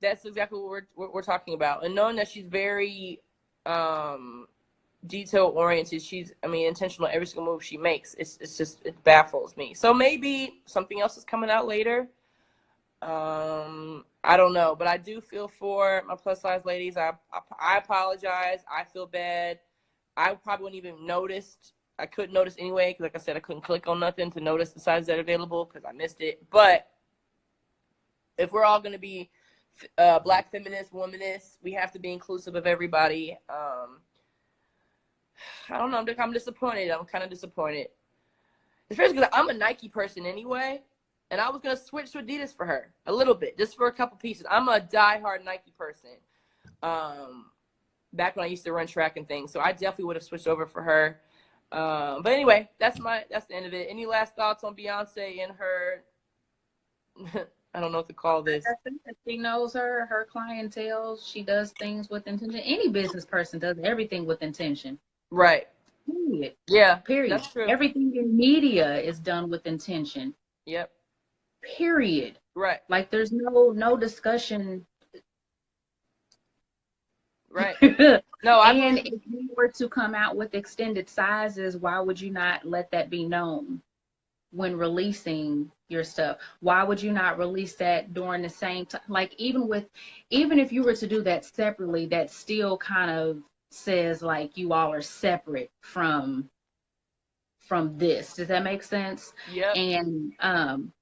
That's exactly what we're talking about. And knowing that she's very detail oriented, I mean, intentional every single move she makes. It's just, it baffles me. So maybe something else is coming out later. I don't know, but I do feel for my plus size ladies. I apologize. I feel bad. I probably wouldn't even noticed. I couldn't notice anyway, because like I said, I couldn't click on nothing to notice the sizes that are available because I missed it. But if we're all going to be Black feminists, womanists, we have to be inclusive of everybody. I don't know. I'm disappointed. I'm kind of disappointed, especially because I'm a Nike person anyway, and I was going to switch to Adidas for her a little bit, just for a couple pieces. I'm a diehard Nike person. Back when I used to run track and things, so I definitely would have switched over for her. But anyway, that's the end of it. Any last thoughts on Beyonce and her? I don't know what to call this. I think that she knows her clientele. She does things with intention. Any business person does everything with intention. Right. Period. Yeah, Period. that's true. Everything in media is done with intention. Yep. Period. Right. Like, there's no discussion. Right. No, I And believe. if you were to come out with extended sizes, why would you not let that be known when releasing your stuff? Why would you not release that during the same time? Like, even if you were to do that separately, that still kind of says like you all are separate from this. Does that make sense? Yep. And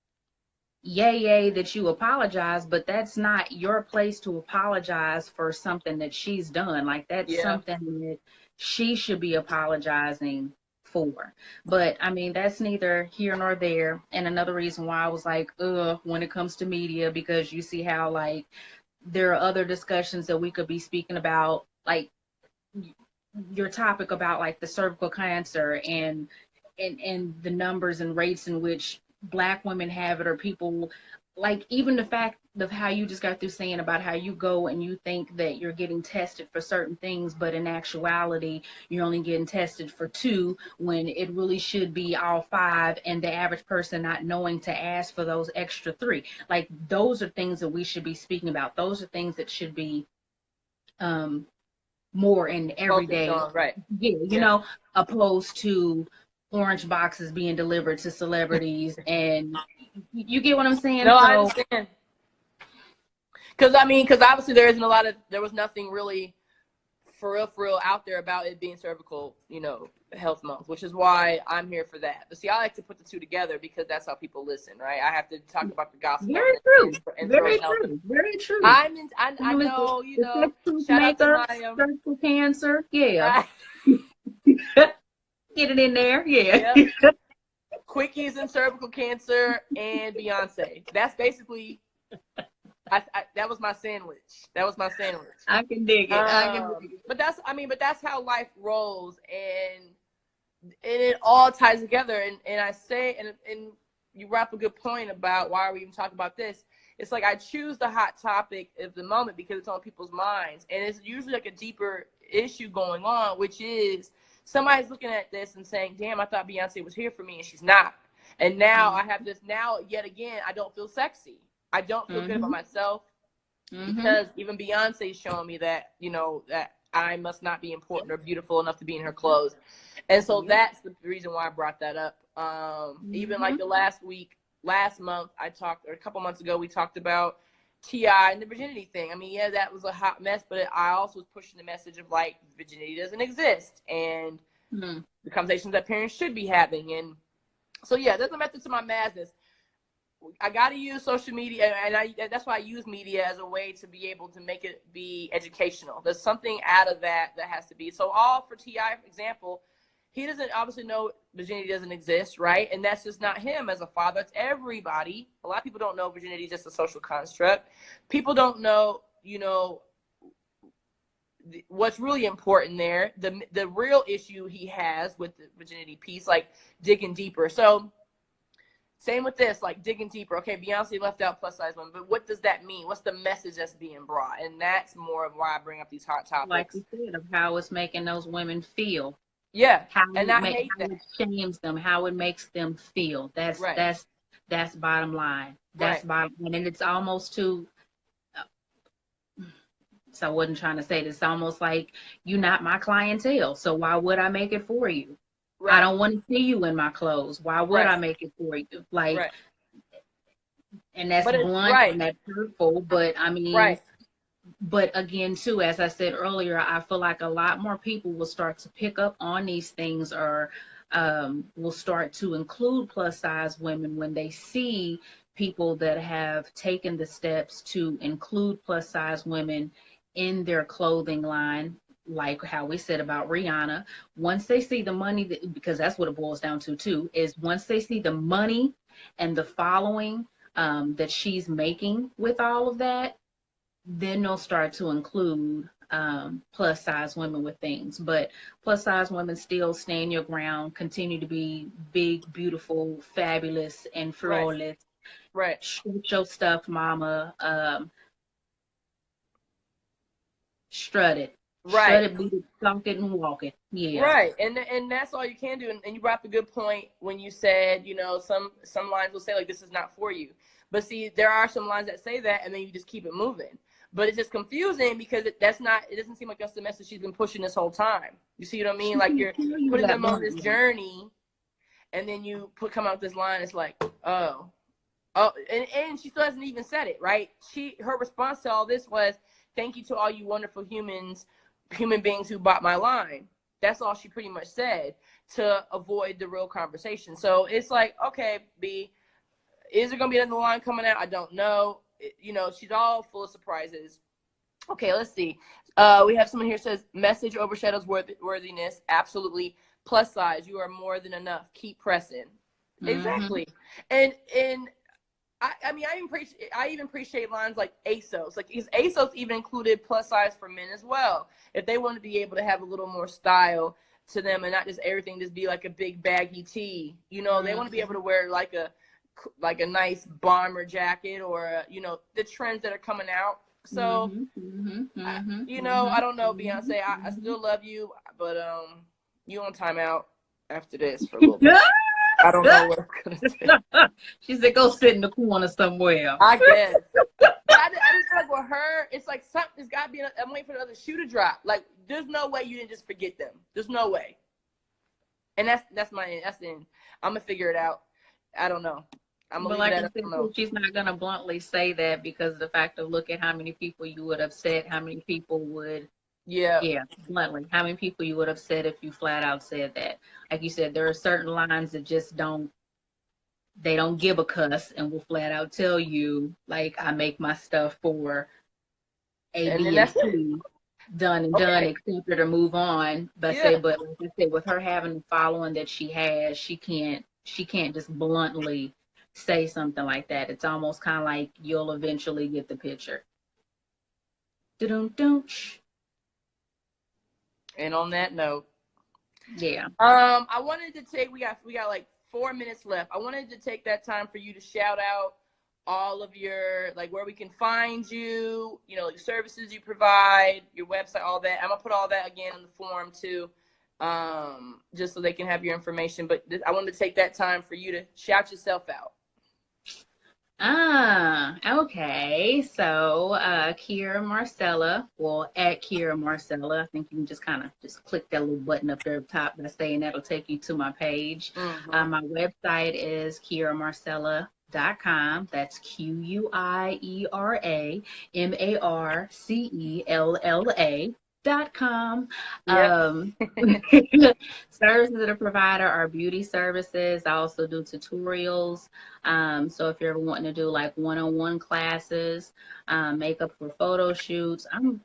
yay that you apologize, but that's not your place to apologize for something that she's done. Like, that's Yeah. something that she should be apologizing for. But I mean, that's neither here nor there. And another reason why I was like, when it comes to media, because you see how like there are other discussions that we could be speaking about, like your topic about like the cervical cancer and the numbers and rates in which Black women have it, or people, like, even the fact of how you just got through saying about how you go and you think that you're getting tested for certain things, but in actuality you're only getting tested for 2 when it really should be all 5, and the average person not knowing to ask for those extra 3. Like, those are things that we should be speaking about. Those are things that should be more in everyday, right. yeah, you know, opposed to orange boxes being delivered to celebrities. And you get what I'm saying? No, So I understand. Because obviously there was nothing really for real out there about it being cervical, health month, which is why I'm here for that. But see, I like to put the two together because that's how people listen, right? I have to talk about the gospel. Very true. And Very true. Very true. I know, shout out to makeup, my cervical cancer. Yeah. right. Get it in there. Yeah. Yep. Quickies and cervical cancer and Beyonce. That's basically that was my sandwich. I can dig it. But that's how life rolls, and it all ties together. And I say, and you brought up a good point about why are we even talking about this. It's like I choose the hot topic of the moment because it's on people's minds, and it's usually like a deeper issue going on, which is somebody's looking at this and saying, damn, I thought Beyonce was here for me and she's not. And now I have this, yet again, I don't feel sexy. I don't feel good about myself because even Beyonce is showing me that, that I must not be important or beautiful enough to be in her clothes. And so that's the reason why I brought that up. Even like the last month or a couple months ago, we talked about T.I. and the virginity thing. That was a hot mess, but I also was pushing the message of like virginity doesn't exist and the conversations that parents should be having. And so, there's a method to my madness. I got to use social media, and that's why I use media as a way to be able to make it be educational. There's something out of that has to be. So all for T.I., for example, he doesn't obviously know virginity doesn't exist, right? And that's just not him as a father. It's everybody. A lot of people don't know virginity is just a social construct. People don't know, what's really important there. The real issue he has with the virginity piece, like digging deeper. So same with this, like digging deeper. Okay, Beyonce left out plus size women, but what does that mean? What's the message that's being brought? And that's more of why I bring up these hot topics. Like you said, of how it's making those women feel. Yeah, how and I hate that. How it shames them, how it makes them feel. That's bottom line. That's bottom line, and it's almost too. So I wasn't trying to say this. It's almost like you're not my clientele. So why would I make it for you? Right. I don't want to see you in my clothes. Why would I make it for you? Like, and that's blunt and that's hurtful. But But again, too, as I said earlier, I feel like a lot more people will start to pick up on these things or will start to include plus size women when they see people that have taken the steps to include plus size women in their clothing line, like how we said about Rihanna. Once they see the money, because that's what it boils down to, too, is once they see the money and the following that she's making with all of that, then they'll start to include plus size women with things. But plus size women still stand your ground, continue to be big, beautiful, fabulous, and flawless. Right. Shoot your stuff, mama. Strut it. Right. Strut it, beat it, stomp it, and walk it. Yeah. Right. And that's all you can do. And you brought up a good point when you said, some lines will say like, this is not for you. But see, there are some lines that say that, and then you just keep it moving. But it's just confusing because it doesn't seem like that's the message she's been pushing this whole time. You see what I mean? Like you're putting them on this journey, and then you come out with this line. It's like, oh, and she still hasn't even said it, right? Her response to all this was, thank you to all you wonderful human beings who bought my line. That's all she pretty much said to avoid the real conversation. So it's like, okay, B, is there going to be another line coming out? I don't know. She's all full of surprises. Okay, let's see. We have someone here says, message overshadows worthiness. Absolutely. Plus size, you are more than enough. Keep pressing. Exactly. And I even appreciate lines like ASOS. Like, is ASOS even included plus size for men as well? If they want to be able to have a little more style to them and not just everything just be like a big baggy tee. They want to be able to wear like a nice bomber jacket or the trends that are coming out. So I don't know, Beyonce, I still love you, but you on timeout after this for a little bit. I don't know what I'm gonna say. She said go sit in the corner somewhere. I guess. But I just feel like with her, it's like something's got to be. I'm waiting for another shoe to drop. Like, there's no way you didn't just forget them. There's no way. And that's the end. I'm gonna figure it out. I don't know. I'm gonna But leave like I that up. said, she's not gonna bluntly say that because of the fact of look at how many people you would upset, how many people would, Yeah. yeah, bluntly, how many people you would upset if you flat out said that. Like you said, there are certain lines that just they don't give a cuss and will flat out tell you, like, I make my stuff for A, And then B, and that's it. C, done and done, Okay. accept it or move on. But Yeah. but like I said, with her having the following that she has, she can't just bluntly say something like that. It's almost kind of like you'll eventually get the picture. Dun. And on that note, Yeah. I wanted to take. We got like 4 minutes left. I wanted to take that time for you to shout out all of your, like, where we can find you, you know, like services you provide, your website, all that. I'm gonna put all that again in the form too, just so they can have your information. But I wanted to take that time for you to shout yourself out. Okay. So, Quiera Marcella, well, at Quiera Marcella, I think you can just kind of just click that little button up there at the top by saying that'll take you to my page. My website is QuieraMarcella.com. That's QuieraMarcella.com. Yep. Services that are provided are beauty services. I also do tutorials. So if you're ever wanting to do like one-on-one classes, makeup for photo shoots, I'm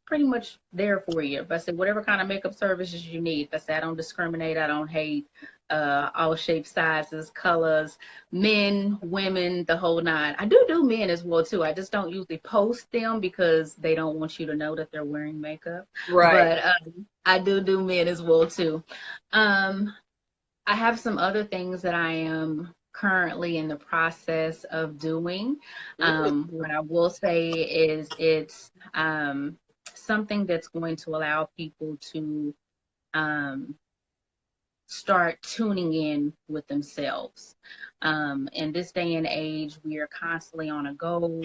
pretty much there for you. But I said whatever kind of makeup services you need. But I said I don't discriminate. I don't hate. All shapes, sizes, colors, men, women, the whole nine. I do men as well too. I just don't usually post them because they don't want you to know that they're wearing makeup. Right. But I do men as well too. I have some other things that I am currently in the process of doing. What I will say is it's something that's going to allow people to start tuning in with themselves. In this day and age, we are constantly on a go.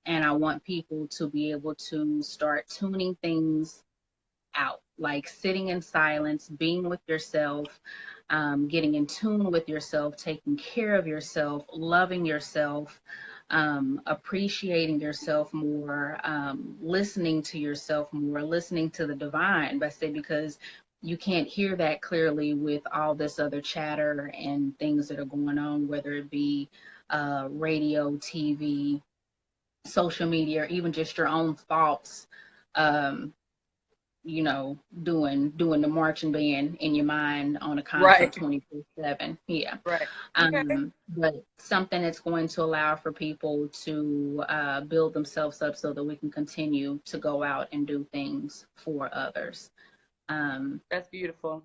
And I want people to be able to start tuning things out, like sitting in silence, being with yourself, getting in tune with yourself, taking care of yourself, loving yourself, appreciating yourself more, listening to yourself more, listening to the divine, I say, because you can't hear that clearly with all this other chatter and things that are going on, whether it be radio, TV, social media, or even just your own thoughts. You know, doing the marching band in your mind on a constant 24/7. Yeah. Right. Okay. But something that's going to allow for people to build themselves up so that we can continue to go out and do things for others. That's beautiful.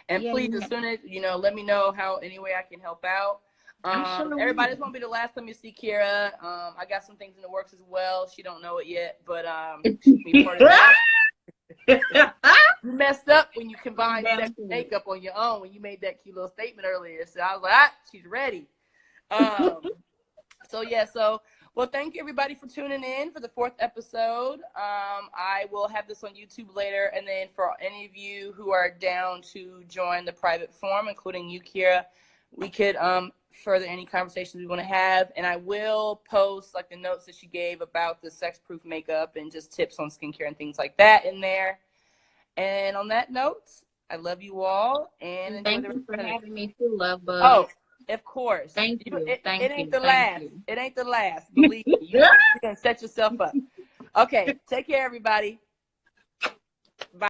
And please, as soon as, you know, let me know how any way I can help out. Everybody, this won't be the last time you see Quiera. I got some things in the works as well. She don't know it yet, but she'll be part of that. You messed up when you combined sex and makeup on your own when you made that cute little statement earlier. So I was like, she's ready. Well, thank you everybody for tuning in for the 4th episode. I will have this on YouTube later, and then for any of you who are down to join the private forum, including you, Quiera, we could further any conversations we want to have, and I will post like the notes that she gave about the sex-proof makeup and just tips on skincare and things like that in there. And on that note, I love you all, and thank you for having me too, love bug. Oh, of course. Thank you. It ain't the last. It ain't the last. Believe me, you're gonna set yourself up. Okay, take care, everybody.